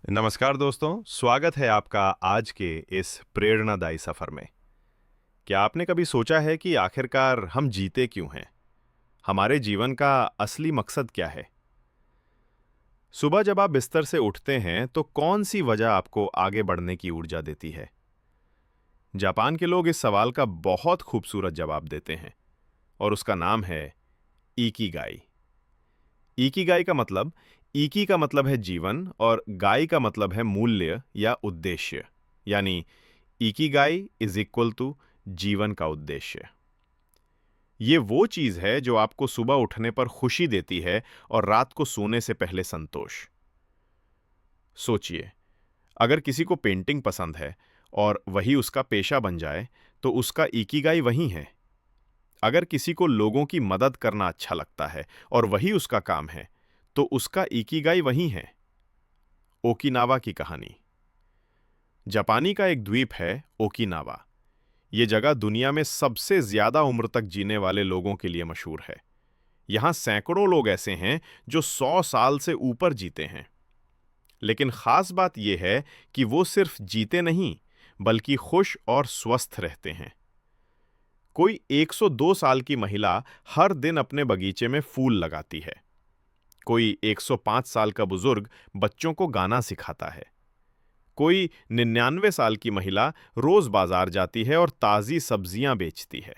नमस्कार दोस्तों, स्वागत है आपका आज के इस प्रेरणादायी सफर में। क्या आपने कभी सोचा है कि आखिरकार हम जीते क्यों हैं? हमारे जीवन का असली मकसद क्या है? सुबह जब आप बिस्तर से उठते हैं तो कौन सी वजह आपको आगे बढ़ने की ऊर्जा देती है? जापान के लोग इस सवाल का बहुत खूबसूरत जवाब देते हैं और उसका नाम है इकिगाई। इकिगाई का मतलब इकी का मतलब है जीवन और गाई का मतलब है मूल्य या उद्देश्य, यानी इकिगाई इज इक्वल टू जीवन का उद्देश्य। ये वो चीज है जो आपको सुबह उठने पर खुशी देती है और रात को सोने से पहले संतोष। सोचिए, अगर किसी को पेंटिंग पसंद है और वही उसका पेशा बन जाए तो उसका इकिगाई वही है। अगर किसी को लोगों की मदद करना अच्छा लगता है और वही उसका काम है तो उसका इकिगाई वही है। ओकिनावा की कहानी। जापानी का एक द्वीप है ओकिनावा। ये जगह दुनिया में सबसे ज्यादा उम्र तक जीने वाले लोगों के लिए मशहूर है। यहां सैकड़ों लोग ऐसे हैं जो 100 साल से ऊपर जीते हैं। लेकिन खास बात यह है कि वो सिर्फ जीते नहीं, बल्कि खुश और स्वस्थ रहते हैं। कोई 102 साल की महिला हर दिन अपने बगीचे में फूल लगाती है। कोई 105 साल का बुजुर्ग बच्चों को गाना सिखाता है। कोई 99 साल की महिला रोज बाजार जाती है और ताजी सब्जियां बेचती है।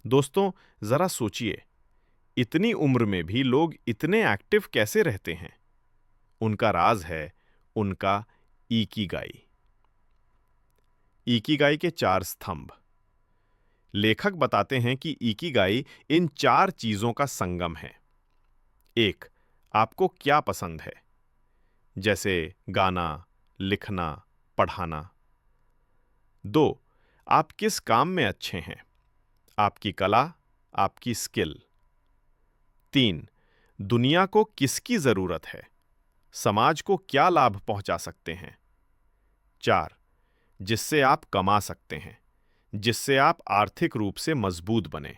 दोस्तों, जरा सोचिए, इतनी उम्र में भी लोग इतने एक्टिव कैसे रहते हैं? उनका राज है उनका इकिगाई। इकिगाई के 4 स्तंभ। लेखक बताते हैं कि इकिगाई इन 4 चीजों का संगम है। 1. आपको क्या पसंद है? जैसे गाना, लिखना, पढ़ाना। 2. आप किस काम में अच्छे हैं? आपकी कला, आपकी स्किल। 3. दुनिया को किसकी जरूरत है? समाज को क्या लाभ पहुंचा सकते हैं? 4. जिससे आप कमा सकते हैं, जिससे आप आर्थिक रूप से मजबूत बने।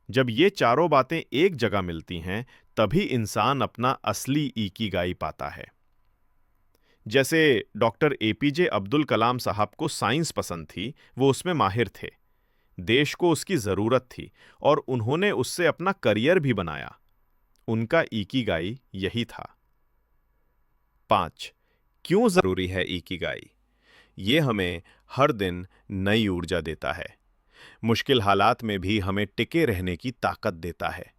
जब ये चारों बातें एक जगह मिलती हैं, तभी इंसान अपना असली इकिगाई पाता है। जैसे डॉक्टर एपीजे अब्दुल कलाम साहब को साइंस पसंद थी, वो उसमें माहिर थे। देश को उसकी जरूरत थी और उन्होंने उससे अपना करियर भी बनाया। उनका इकिगाई यही था। 5. क्यों जरूरी है इकिगाई? ये हमें हर दिन नई ऊर्जा देता है। मुश्किल हालात में भी हमें टिके रहने की ताकत देता है।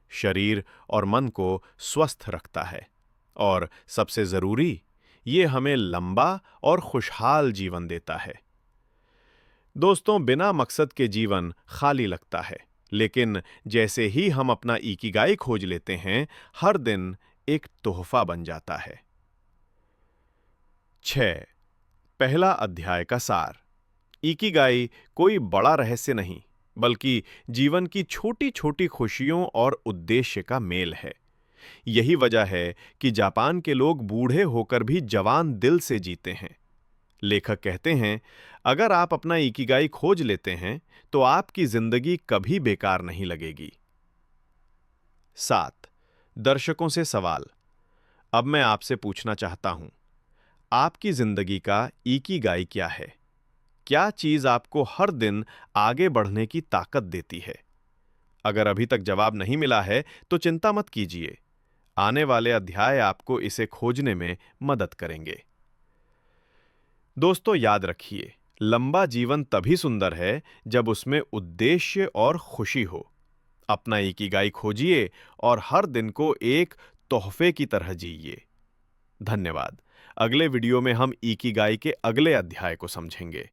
शरीर और मन को स्वस्थ रखता है और सबसे जरूरी, ये हमें लंबा और खुशहाल जीवन देता है। दोस्तों, बिना मकसद के जीवन खाली लगता है, लेकिन जैसे ही हम अपना इकिगाई खोज लेते हैं, हर दिन एक तोहफा बन जाता है। 6. पहला अध्याय का सार। इकिगाई कोई बड़ा रहस्य नहीं, बल्कि जीवन की छोटी-छोटी खुशियों और उद्देश्य का मेल है। यही वजह है कि जापान के लोग बूढ़े होकर भी जवान दिल से जीते हैं। लेखक कहते हैं, अगर आप अपना इकिगाई खोज लेते हैं, तो आपकी जिंदगी कभी बेकार नहीं लगेगी। 7. दर्शकों से सवाल। अब मैं आपसे पूछना चाहता हूं, आपकी जिंदगी का इकिगाई क्या है? क्या चीज आपको हर दिन आगे बढ़ने की ताकत देती है? अगर अभी तक जवाब नहीं मिला है, तो चिंता मत कीजिए। आने वाले अध्याय आपको इसे खोजने में मदद करेंगे। दोस्तों, याद रखिए, लंबा जीवन तभी सुंदर है जब उसमें उद्देश्य और खुशी हो। अपना इकिगाई खोजिए और हर दिन को एक तोहफे की तरह जिइए। धन्यवाद। अगले वीडियो में हम इकिगाई के अगले अध्याय को समझेंगे।